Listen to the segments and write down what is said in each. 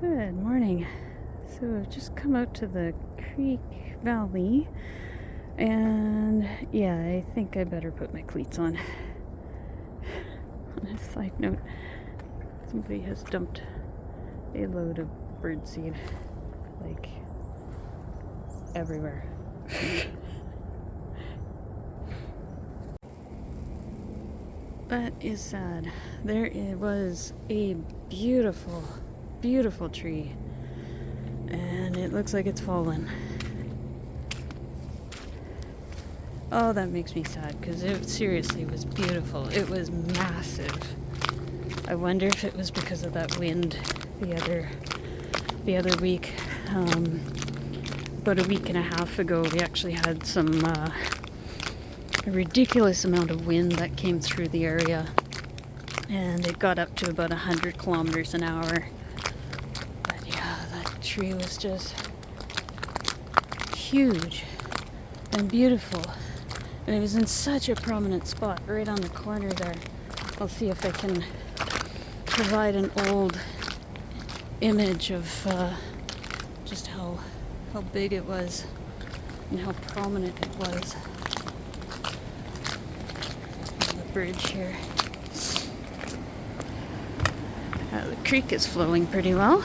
Good morning. So I've just come out to the creek valley, and yeah, I think I better put my cleats on. On a side note, somebody has dumped a load of birdseed, like, everywhere. That is sad. There was a beautiful, beautiful tree, and it looks like it's fallen. Oh, that makes me sad, because it seriously was beautiful. It was massive. I wonder if it was because of that wind the other week. About a week and a half ago, we actually had a ridiculous amount of wind that came through the area, and it got up to about 100 kilometers an hour. But yeah, that tree was just huge and beautiful, and it was in such a prominent spot right on the corner there. I'll see if I can provide an old image of just how big it was and how prominent it was. Bridge here. The creek is flowing pretty well.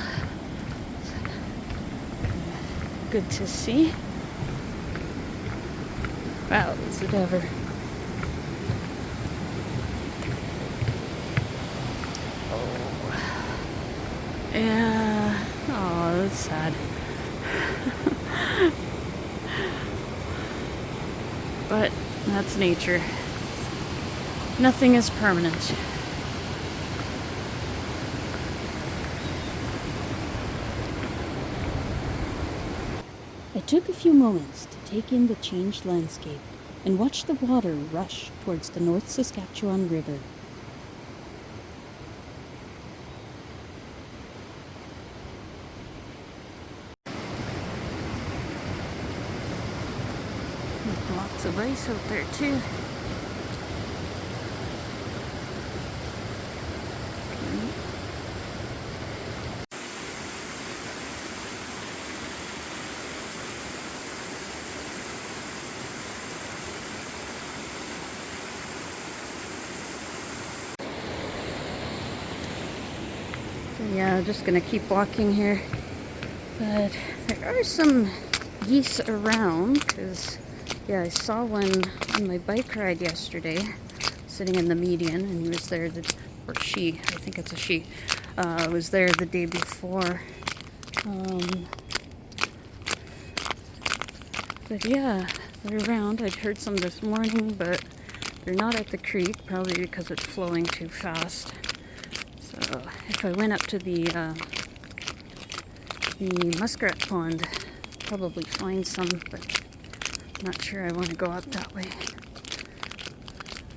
Good to see. Wow, is it ever? Oh. Yeah. Oh, that's sad. But that's nature. Nothing is permanent. I took a few moments to take in the changed landscape and watch the water rush towards the North Saskatchewan River. There's lots of ice out there too. Yeah, just gonna keep walking here, but there are some geese around, because yeah, I saw one on my bike ride yesterday sitting in the median, and he was there, or she, I think it's a she, was there the day before. But yeah, they're around. I'd heard some this morning, but they're not at the creek, probably because it's flowing too fast. So if I went up to the muskrat pond, probably find some, but I'm not sure I want to go up that way.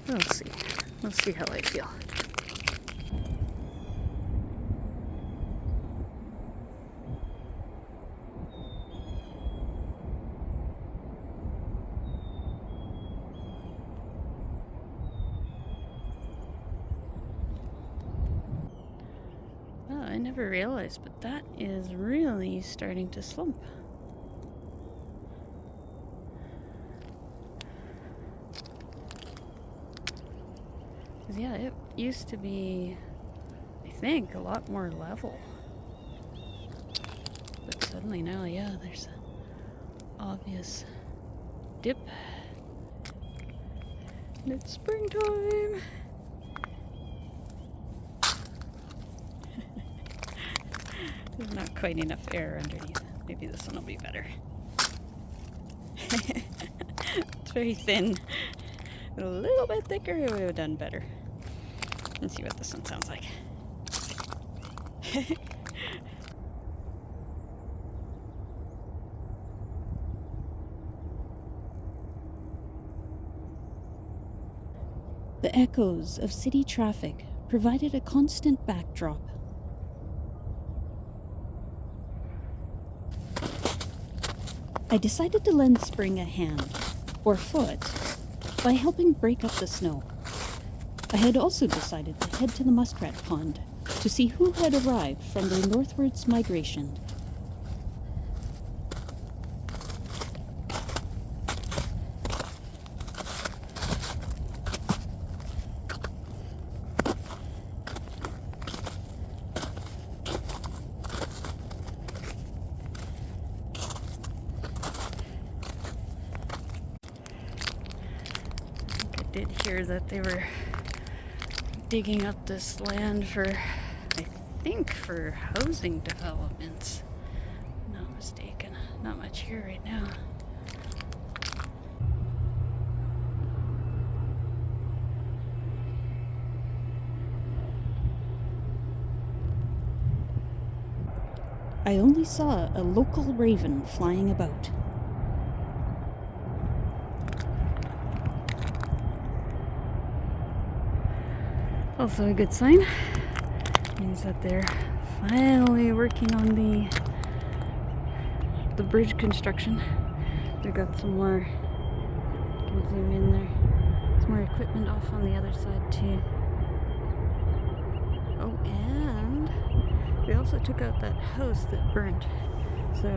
We'll see. We'll see how I feel. Oh, I never realized, but that is really starting to slump. Yeah, it used to be, I think, a lot more level. But suddenly now, yeah, there's an obvious dip. And it's springtime! There's not quite enough air underneath. Maybe this one will be better. It's very thin. A little bit thicker, it would have done better. Let's see what this one sounds like. The echoes of city traffic provided a constant backdrop. I decided to lend Spring a hand, or foot, by helping break up the snow. I had also decided to head to the muskrat pond to see who had arrived from their northwards migration. I did hear that they were digging up this land for, I think, for housing developments. Not mistaken. Not much here right now. I only saw a local raven flying about. Also a good sign means that they're finally working on the bridge construction. They've got some more, you can zoom in there, some more equipment off on the other side too. Oh, and they also took out that house that burnt. So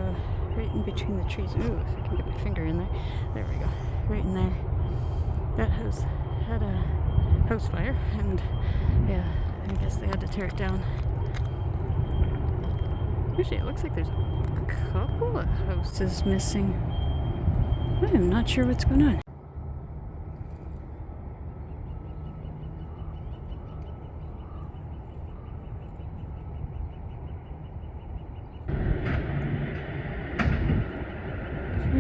right in between the trees, ooh, if I can get my finger in there, there we go, right in there. That house had a house fire, and yeah, I guess they had to tear it down. Actually, it looks like there's a couple of houses missing. I am not sure what's going on. So,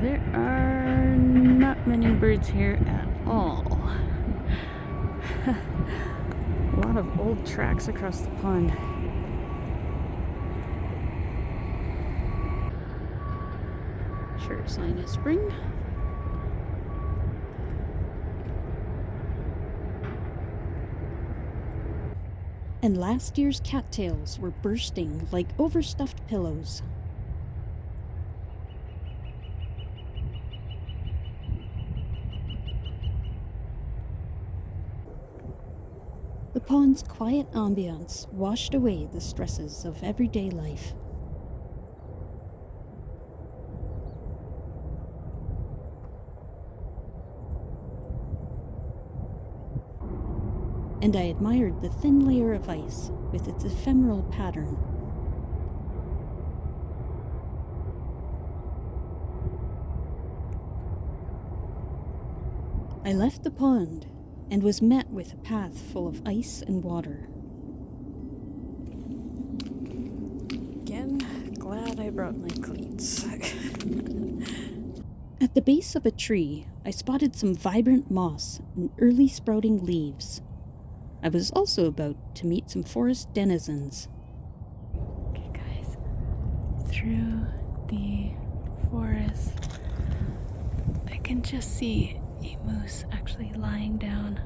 there are not many birds here at all. A lot of old tracks across the pond. Sure sign of spring. And last year's cattails were bursting like overstuffed pillows. The pond's quiet ambience washed away the stresses of everyday life. And I admired the thin layer of ice with its ephemeral pattern. I left the pond and was met with a path full of ice and water. Again, glad I brought my cleats. At the base of a tree, I spotted some vibrant moss and early sprouting leaves. I was also about to meet some forest denizens. Okay, guys, through the forest, I can just see a moose actually lying down.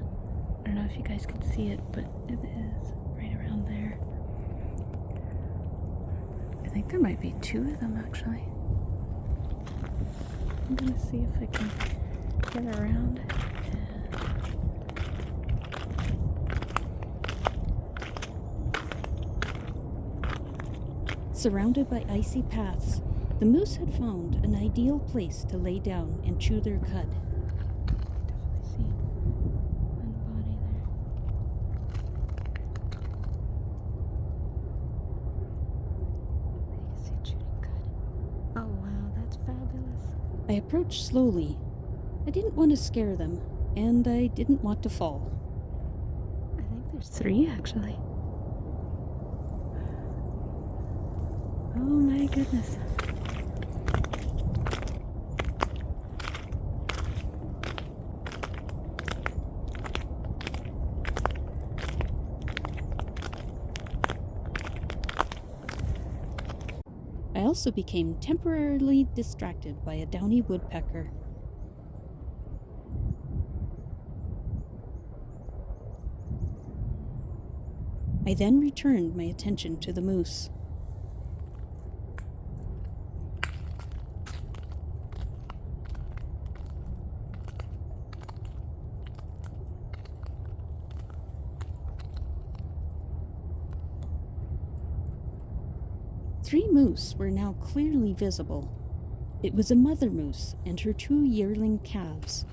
I don't know if you guys can see it, but it is right around there. I think there might be two of them actually. I'm gonna see if I can get around. Surrounded by icy paths, the moose had found an ideal place to lay down and chew their cud. Definitely see one body there. You can see chewing cud. Oh wow, that's fabulous. I approached slowly. I didn't want to scare them, and I didn't want to fall. I think there's three actually. Oh my goodness. I also became temporarily distracted by a downy woodpecker. I then returned my attention to the moose. 3 moose were now clearly visible. It was a mother moose and her 2 yearling calves.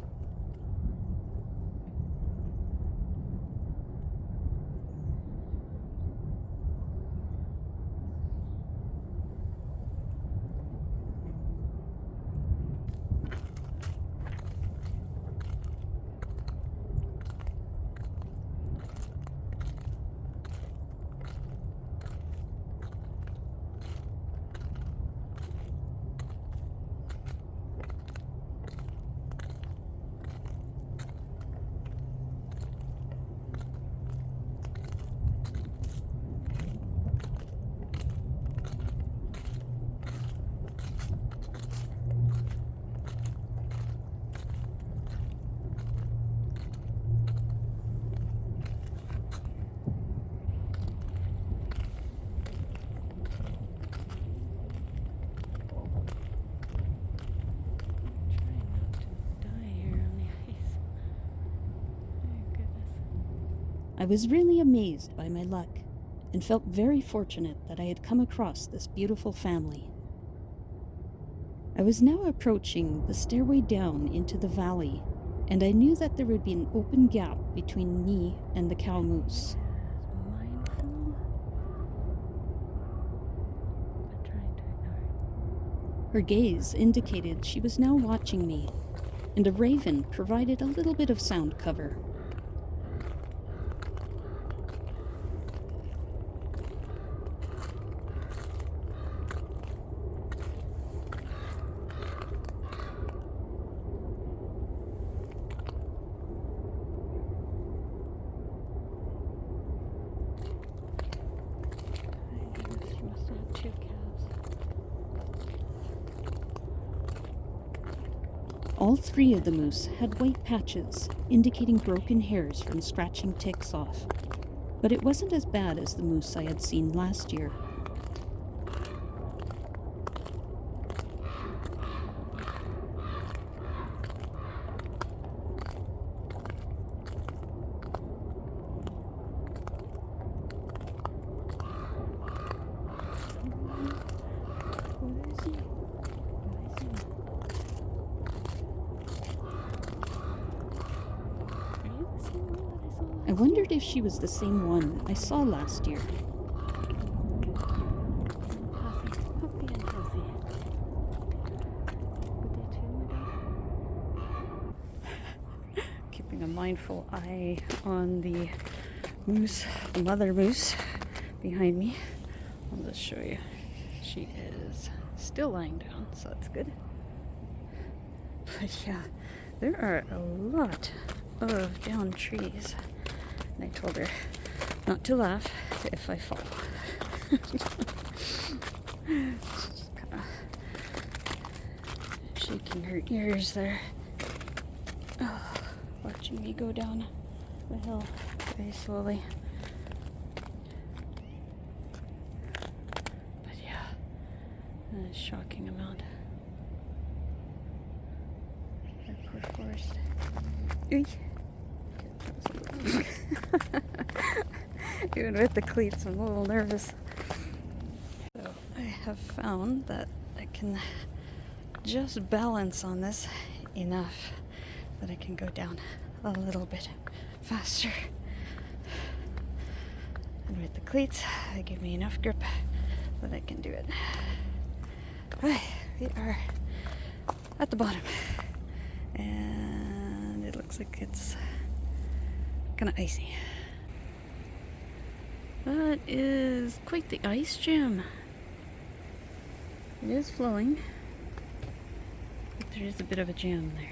I was really amazed by my luck and felt very fortunate that I had come across this beautiful family. I was now approaching the stairway down into the valley, and I knew that there would be an open gap between me and the cow moose. Her gaze indicated she was now watching me, and a raven provided a little bit of sound cover. All 3 of the moose had white patches, indicating broken hairs from scratching ticks off. But it wasn't as bad as the moose I had seen last year. I wondered if she was the same one I saw last year. Keeping a mindful eye on the moose, the mother moose behind me. I'll just show you. She is still lying down, so that's good. But yeah, there are a lot of down trees. And I told her not to laugh if I fall. She's just kind of shaking her ears there. Oh, watching me go down the hill very slowly. But yeah, a shocking amount. Poor forest. Even with the cleats, I'm a little nervous. So I have found that I can just balance on this enough that I can go down a little bit faster. And with the cleats, they give me enough grip that I can do it. Right, we are at the bottom. And it looks like it's kind of icy. That is quite the ice jam. It is flowing, but there is a bit of a jam there.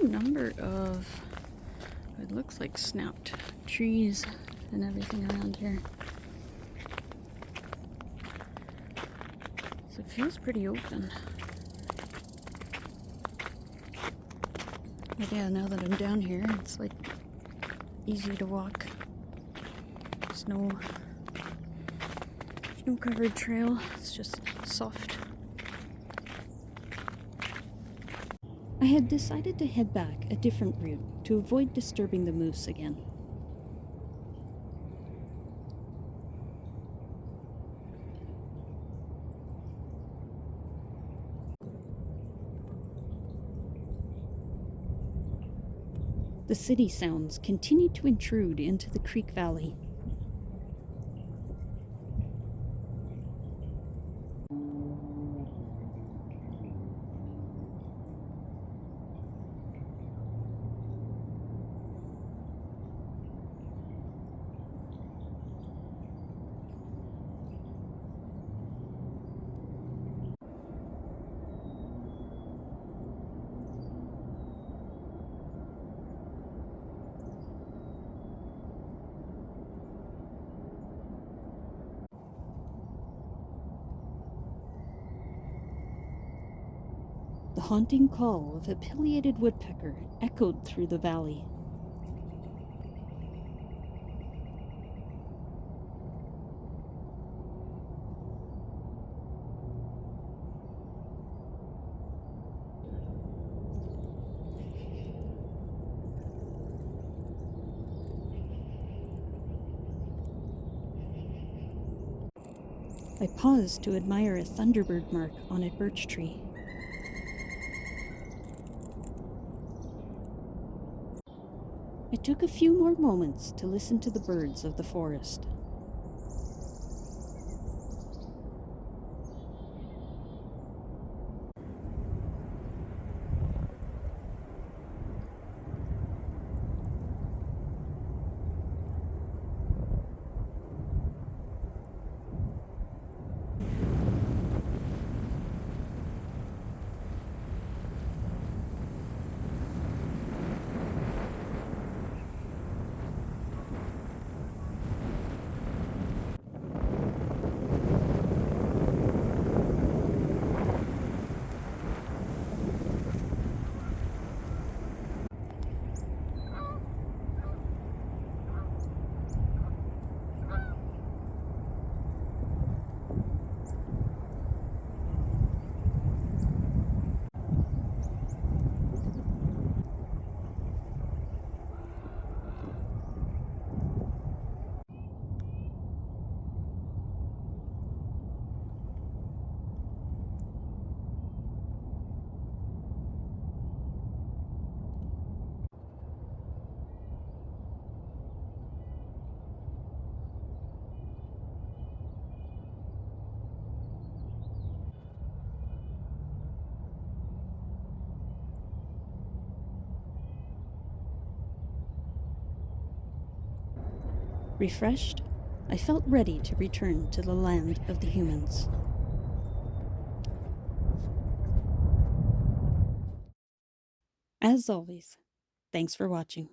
Number of, it looks like snapped trees and everything around here. So it feels pretty open. But yeah, now that I'm down here, it's like easy to walk. Snow-covered trail. It's just soft. I had decided to head back a different route to avoid disturbing the moose again. The city sounds continued to intrude into the creek valley. The haunting call of a pileated woodpecker echoed through the valley. I paused to admire a thunderbird mark on a birch tree. I took a few more moments to listen to the birds of the forest. Refreshed, I felt ready to return to the land of the humans. As always, thanks for watching.